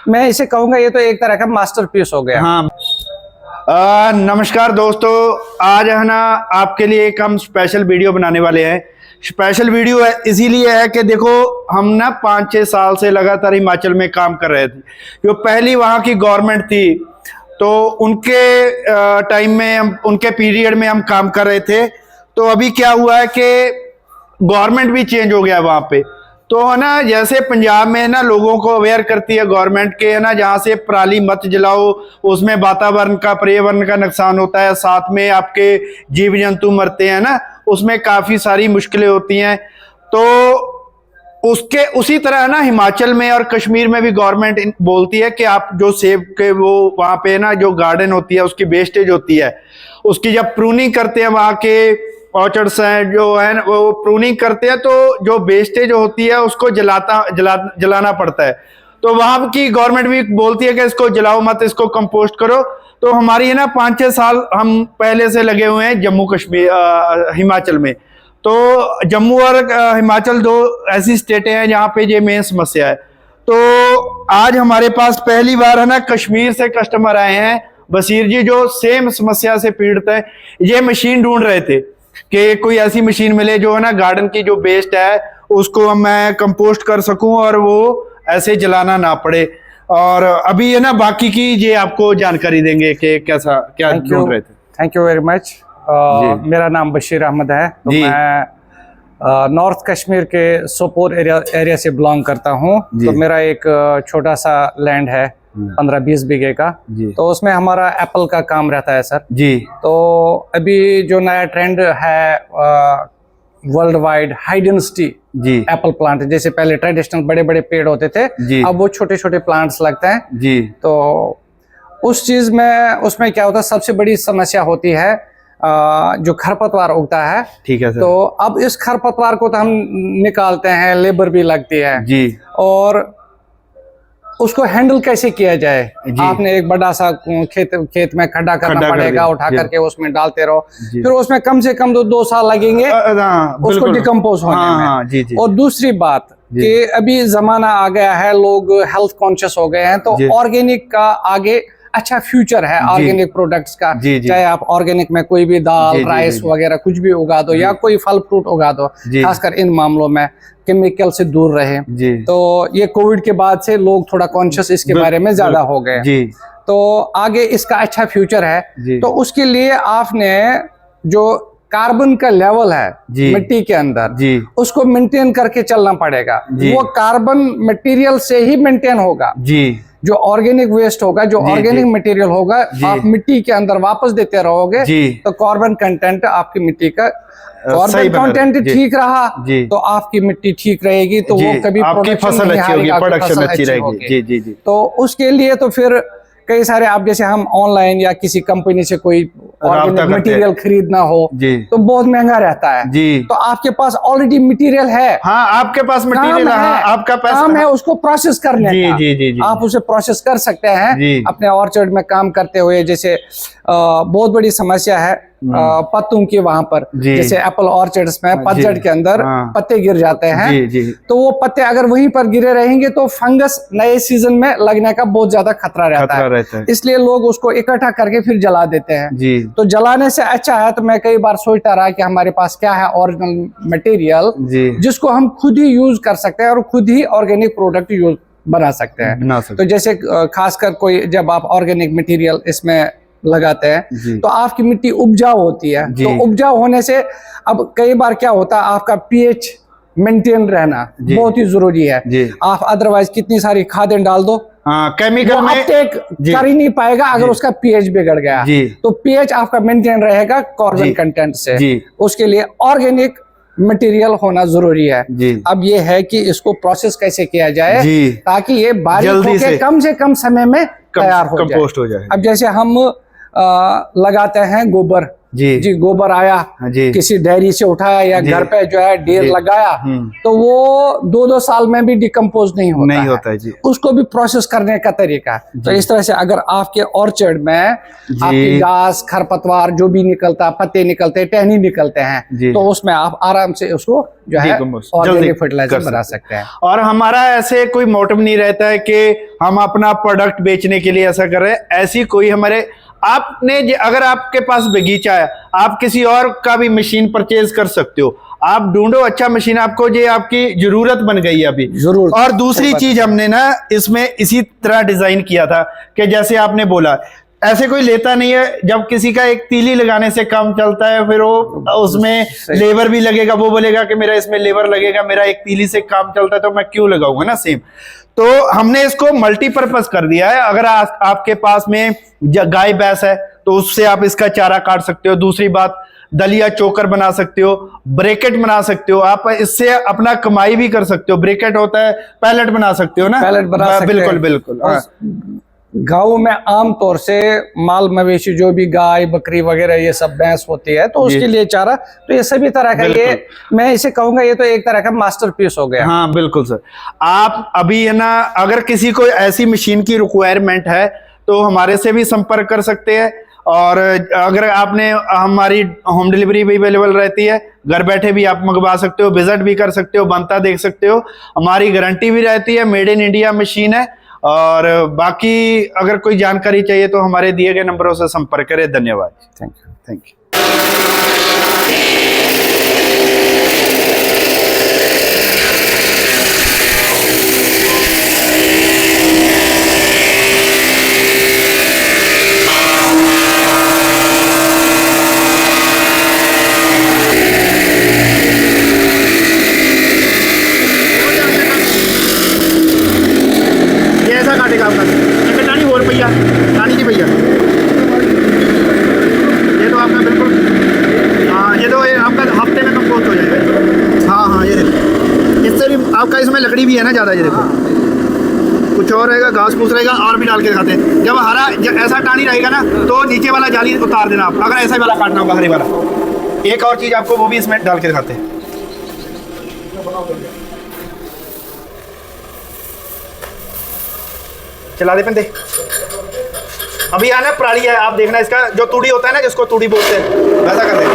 मैं इसे कहूंगा ये तो एक तरह का मास्टरपीस हो गया। हाँ। नमस्कार दोस्तों, आज है ना आपके लिए एक हम स्पेशल वीडियो बनाने वाले हैं। स्पेशल वीडियो है इसीलिए है कि देखो हम ना 5-6 साल से लगातार हिमाचल में काम कर रहे थे। जो पहली वहाँ की गवर्नमेंट थी तो उनके टाइम में हम उनके पीरियड में हम काम कर रहे थे। तो अभी क्या हुआ है कि गवर्नमेंट भी चेंज हो गया है वहाँ पे। तो है ना, जैसे पंजाब में ना लोगों को अवेयर करती है गवर्नमेंट के, है ना, जहाँ से पराली मत जलाओ, उसमें वातावरण का पर्यावरण का नुकसान होता है, साथ में आपके जीव जंतु मरते हैं ना, उसमें काफ़ी सारी मुश्किलें होती हैं। तो उसके उसी तरह ना हिमाचल में और कश्मीर में भी गवर्नमेंट बोलती है कि आप जो सेब के वो वहाँ पे ना जो गार्डन होती है उसकी वेस्टेज होती है, उसकी जब प्रूनिंग करते हैं वहाँ के ऑर्चर्ड्स हैं जो है वो प्रूनिंग करते हैं, तो जो वेस्टेज होती है उसको जलाना पड़ता है। तो वहाँ की गवर्नमेंट भी बोलती है कि इसको जलाओ मत, इसको कंपोस्ट करो। तो हमारी है ना 5-6 साल हम पहले से लगे हुए हैं जम्मू कश्मीर हिमाचल में। तो जम्मू और हिमाचल दो ऐसी स्टेटें हैं जहाँ पे ये मेन समस्या है। तो आज हमारे पास पहली बार है ना कश्मीर से कस्टमर आए हैं, बशीर जी, जो सेम समस्या से पीड़ित है। ये मशीन ढूंढ रहे थे कि कोई ऐसी मशीन मिले जो है ना गार्डन की जो वेस्ट है उसको मैं कंपोस्ट कर सकूं और वो ऐसे जलाना ना पड़े। और अभी है ना बाकी की ये आपको जानकारी देंगे कि कैसा क्या ढूंढ रहे थे। Thank you very much. मेरा नाम बशीर अहमद है। तो मैं नॉर्थ कश्मीर के सोपोर एरिया से बिलोंग करता हूँ। तो मेरा एक छोटा सा लैंड है 15-20 बीघे का। तो उसमें हमारा एप्पल का काम रहता है सर जी। तो अभी जो नया ट्रेंड है world wide high density Apple plant, जैसे पहले ट्रेडिशनल बड़े बड़े पेड़ होते थे, अब वो छोटे छोटे प्लांट्स लगते हैं जी। तो उस चीज में उसमें क्या होता है, सबसे बड़ी समस्या होती है जो खरपतवार उगता है। ठीक है सर। तो अब इस खरपतवार को तो हम निकालते हैं, लेबर भी लगती है जी, और उसको हैंडल कैसे किया जाए। आपने एक बड़ा सा खेत में खड्डा करना पड़ेगा, उठा करके उसमें डालते रहो, फिर उसमें कम से कम 2 साल लगेंगे उसको डिकम्पोज होने में। और दूसरी बात कि अभी जमाना आ गया है, लोग हेल्थ कॉन्शियस हो गए हैं, तो ऑर्गेनिक का आगे अच्छा फ्यूचर है ऑर्गेनिक प्रोडक्ट्स का। चाहे आप ऑर्गेनिक में कोई भी दाल राइस वगैरह कुछ भी उगा दो या कोई फल फ्रूट उगा दो, खासकर इन मामलों में केमिकल से दूर रहे। तो ये कोविड के बाद से लोग थोड़ा कॉन्शियस इसके बारे में ज्यादा हो गए। तो आगे इसका अच्छा फ्यूचर है। तो उसके लिए आपने जो कार्बन का लेवल है मिट्टी के अंदर उसको मेंटेन करके चलना पड़ेगा। वो कार्बन मटेरियल से ही मेंटेन होगा जी। जो ऑर्गेनिक वेस्ट होगा, जो ऑर्गेनिक मटेरियल होगा, आप मिट्टी के अंदर वापस देते रहोगे तो कार्बन कंटेंट आपकी मिट्टी का कार्बन कंटेंट ठीक रहा तो आपकी मिट्टी ठीक रहेगी, तो वो कभी आपकी फसल अच्छी होगी, प्रोडक्शन अच्छी रहेगी जी। तो उसके लिए तो फिर कई सारे आप जैसे हम ऑनलाइन या किसी कंपनी से कोई ऑर्गेनिक मटेरियल खरीदना हो तो बहुत महंगा रहता है जी। तो आपके पास ऑलरेडी मटेरियल है। हाँ, आपके पास मटेरियल है, आपका काम है उसको प्रोसेस करने का। जी। आप उसे प्रोसेस कर सकते हैं अपने ऑर्चर्ड में काम करते हुए। जैसे बहुत बड़ी समस्या है पत्तों की वहां पर, जैसे एप्पल ऑर्चर्ड्स में पतझड़ के अंदर पत्ते गिर जाते हैं। तो वो पत्ते अगर वहीं पर गिरे रहेंगे तो फंगस नए सीजन में लगने का बहुत ज्यादा खतरा रहता है। इसलिए लोग उसको इकट्ठा करके फिर जला देते हैं। तो जलाने से अच्छा है, तो मैं कई बार सोचता रहा कि हमारे पास क्या है ओरिजिनल मटेरियल जिसको हम खुद ही यूज कर सकते हैं और खुद ही ऑर्गेनिक प्रोडक्ट यूज बना सकते हैं। तो जैसे खासकर कोई जब आप ऑर्गेनिक मटेरियल इसमें लगाते हैं तो आपकी मिट्टी उपजाऊ होती है। तो उपजाऊ होने से अब कई बार क्या होता है, आपका पीएच मेंटेन रहना बहुत ही जरूरी है। आप अदरवाइज कितनी सारी खादें डाल दो, केमिकल में अपटेक कर ही नहीं पाएगा अगर उसका पीएच बिगड़ गया। तो पीएच आपका मेंटेन रहेगा कार्बन कंटेंट से। उसके लिए ऑर्गेनिक मटेरियल होना जरूरी है। अब ये है कि इसको प्रोसेस कैसे किया जाए ताकि ये बारीक होकर कम से कम समय में तैयार हो जाए। कंपोस्ट हो जाए। अब जैसे हम लगाते हैं गोबर जी गोबर आया जी, किसी डेयरी से उठाया या घर पे जो है ढेर लगाया तो वो 2-2 साल में भी डिकम्पोज नहीं होता है जी। उसको भी प्रोसेस करने का तरीका है। तो इस तरह से अगर आपके ऑर्चर्ड में आपकी घास खरपतवार जो भी निकलता है, पत्ते निकलते हैं, टहनी निकलते हैं, तो उसमें आप आराम से उसको जो है ऑर्गेनिक फर्टिलाइजर बना सकते हैं। और हमारा ऐसे कोई मोटिव नहीं रहता है कि हम अपना प्रोडक्ट बेचने के लिए ऐसा कर रहे हैं। ऐसी कोई हमारे आपने अगर आपके पास बगीचा है, आप किसी और का भी मशीन परचेज कर सकते हो। आप ढूंढो अच्छा मशीन, आपको ये आपकी जरूरत बन गई है अभी जरूर। और दूसरी चीज हमने ना इसमें इसी तरह डिजाइन किया था कि जैसे आपने बोला ऐसे कोई लेता नहीं है। जब किसी का एक तीली लगाने से काम चलता है, फिर वो उसमें लेबर भी लगेगा, वो बोलेगा कि मेरा इसमें लेबर लगेगा, मेरा एक तीली से काम चलता है तो मैं क्यों लगाऊंगा ना सेम। तो हमने इसको मल्टीपर्पज कर दिया है। अगर आपके पास में गाय भैंस है तो उससे आप इसका चारा काट सकते हो। दूसरी बात, दलिया चोकर बना सकते हो, ब्रेकेट बना सकते हो। आप इससे अपना कमाई भी कर सकते हो। ब्रेकेट होता है, पैलेट बना सकते हो ना, पैलेट बना सकते बिल्कुल बिल्कुल। गाँव में आमतौर से माल मवेशी जो भी गाय बकरी वगैरह ये सब भैंस होती है तो उसके लिए चारा, तो ये सभी तरह का, ये मैं इसे कहूंगा ये तो एक तरह का मास्टरपीस हो गया। हाँ बिल्कुल सर। आप अभी है ना, अगर किसी को ऐसी मशीन की रिक्वायरमेंट है तो हमारे से भी संपर्क कर सकते हैं। और अगर आपने, हमारी होम डिलीवरी भी अवेलेबल रहती है, घर बैठे भी आप मंगवा सकते हो, विजिट भी कर सकते हो, बनता देख सकते हो। हमारी गारंटी भी रहती है, मेड इन इंडिया मशीन है। और बाकी अगर कोई जानकारी चाहिए तो हमारे दिए गए नंबरों से संपर्क करें। धन्यवाद। Thank you. Thank you. काटेगा आपका टानी हो भैया, टानी जी भैया, ये तो आपका बिल्कुल, हाँ ये तो आपका हफ्ते में कंपोस्ट हो जाएगा। हाँ हाँ ये देखो, इससे भी आपका इसमें लकड़ी भी है ना ज़्यादा। ये देखो कुछ और रहेगा, घास फूस रहेगा, और भी डाल के खाते हैं। जब हरा ऐसा टानी रहेगा ना तो नीचे वाला जाली उतार देना आप, अगर ऐसा वाला काटना होगा हरे वाला। एक और चीज़ आपको वो भी इसमें डाल के दिखाते हैं। चला दे दे। अभी आना प्राणी है, आप देखना इसका जो तूड़ी होता है ना, जिसको तूड़ी बोलते हैं, वैसा कर दे।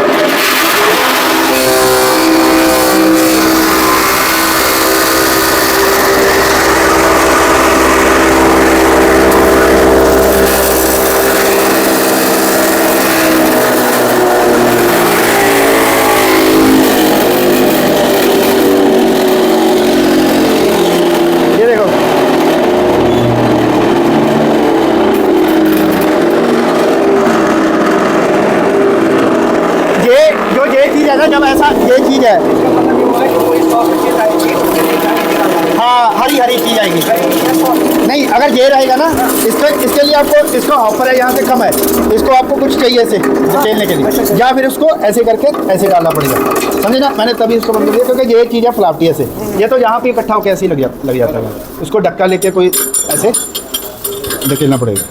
जब ऐसा ये चीज है, हाँ हरी हरी चीज आएगी। नहीं अगर ये रहेगा ना, इसके लिए आपको, इसका ऑफर है यहाँ से कम है, इसको आपको कुछ चाहिए ऐसे खेलने के लिए, या फिर उसको ऐसे करके ऐसे डालना पड़ेगा, समझे ना। मैंने तभी इसको बंद कर दिया क्योंकि ये चीज़ है फ्लावटी ऐसे, ये तो यहाँ पे इकट्ठा होकर ऐसे ही लग जाता है। उसको डक्का लेके कोई ऐसे धकेलना पड़ेगा।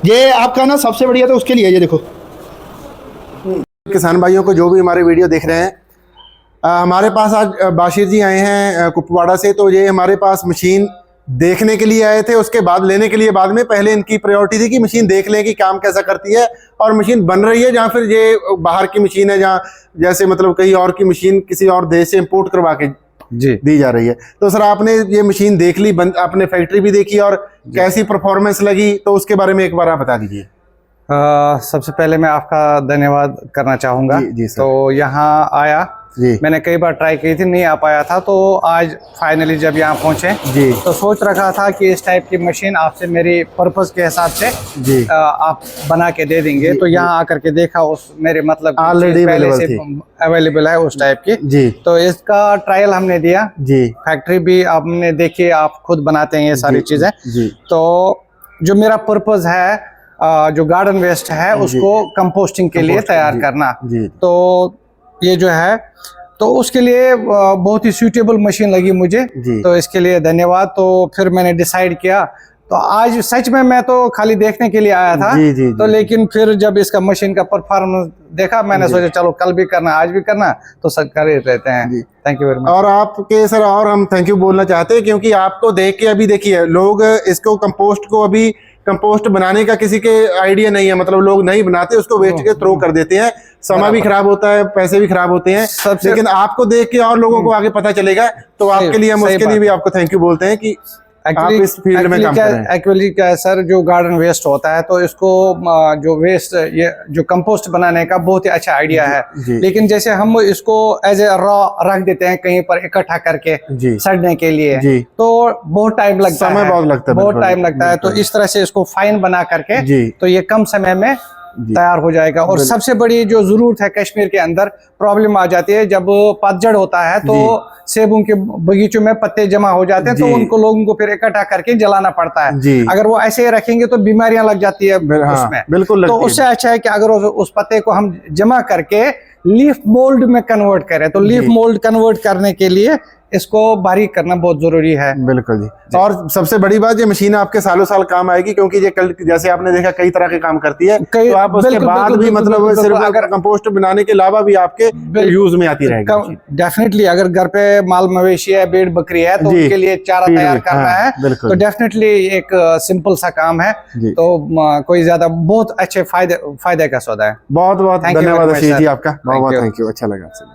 ये आपका ना सबसे बढ़िया तो उसके लिए, ये देखो किसान भाइयों को जो भी हमारे वीडियो देख रहे हैं, हमारे पास आज बाशिर जी आए हैं कुपवाड़ा से। तो ये हमारे पास मशीन देखने के लिए आए थे, उसके बाद लेने के लिए बाद में। पहले इनकी प्रायोरिटी थी कि मशीन देख लें कि काम कैसा करती है, और मशीन बन रही है, जहाँ फिर ये बाहर की मशीन है, जहाँ जैसे मतलब कहीं और की मशीन किसी और देश से इम्पोर्ट करवा के जी दी जा रही है। तो सर आपने ये मशीन देख ली, आपने फैक्ट्री भी देखी, और कैसी परफॉर्मेंस लगी, तो उसके बारे में एक बार आप बता दीजिए। सबसे पहले मैं आपका धन्यवाद करना चाहूँगा। जी सर। तो यहाँ आया जी, मैंने कई बार ट्राई की थी, नहीं आ पाया था, तो आज फाइनली जब यहाँ पहुँचे जी, तो सोच रखा था कि इस टाइप की मशीन आपसे मेरी पर्पस के हिसाब से जी आप बना के दे देंगे। तो यहाँ आकर के देखा, उस मेरे मतलब ऑलरेडी पहले से अवेलेबल है उस टाइप की जी। तो इसका ट्रायल हमने दिया जी, फैक्ट्री भी आपने देखी, आप खुद बनाते हैं ये सारी चीजें जी। तो जो मेरा पर्पस है, जो गार्डन वेस्ट है उसको कंपोस्टिंग के लिए तैयार करना, तो ये जो है तो उसके लिए बहुत ही सूटेबल मशीन लगी मुझे। तो इसके लिए धन्यवाद। तो फिर मैंने डिसाइड किया, तो आज सच में मैं तो खाली देखने के लिए आया था। जी, जी, तो जी। लेकिन फिर जब इसका मशीन का परफॉर्मेंस देखा, मैंने सोचा चलो कल भी करना, आज भी करना, तो सब कर ही रहते हैं। Thank you very much. और आपके सर और हम थैंक यू बोलना चाहते हैं, क्योंकि आपको देख के अभी देखिए लोग इसको कंपोस्ट को अभी कंपोस्ट बनाने का किसी के आइडिया नहीं है, मतलब लोग नहीं बनाते, उसको वेस्ट के थ्रो कर देते हैं, समय भी खराब होता है, पैसे भी खराब होते हैं। लेकिन आपको देख के और लोगों को आगे पता चलेगा, तो आपके लिए हम उसके लिए भी आपको थैंक यू बोलते हैं कि आप इस फील्ड में काम कर रहे हैं। एक्चुअली क्या है सर, जो गार्डन वेस्ट होता है तो इसको जो वेस्ट, ये जो कंपोस्ट बनाने का बहुत ही अच्छा आइडिया है। लेकिन जैसे हम इसको एज ए रॉ रख देते हैं कहीं पर इकट्ठा करके सड़ने के लिए, तो बहुत टाइम लगता है, समय बहुत लगता है, बहुत टाइम लगता है। तो इस तरह से इसको फाइन बना करके तो ये कम समय में तैयार हो जाएगा। और सबसे बड़ी जो जरूरत है कश्मीर के अंदर, प्रॉब्लम आ जाती है जब पतझड़ होता है तो सेबों के बगीचों में पत्ते जमा हो जाते हैं, तो उनको लोगों को फिर इकट्ठा करके जलाना पड़ता है। अगर वो ऐसे ही रखेंगे तो बीमारियां लग जाती है उसमें। बिल्कुल। तो उससे अच्छा है कि अगर उस पत्ते को हम जमा करके लीफ मोल्ड में कन्वर्ट करें, तो लीफ मोल्ड कन्वर्ट करने के लिए इसको बारीक करना बहुत जरूरी है। बिल्कुल जी। और सबसे बड़ी बात, ये मशीन आपके सालों साल काम आएगी, क्योंकि ये कल जैसे आपने देखा कई तरह के काम करती है, तो आप उसके बाद भी मतलब सिर्फ अगर कंपोस्ट बनाने के अलावा भी आपके यूज में आती रहेगी। डेफिनेटली अगर घर पे माल मवेशी है, भेड़ बकरी है, तो उनके लिए चारा तैयार करना है, तो डेफिनेटली एक सिंपल सा काम है। तो कोई ज्यादा बहुत अच्छे फायदे का सौदा है। बहुत बहुत धन्यवाद आशीष जी आपका, बहुत बहुत थैंक यू, अच्छा लगा आपसे।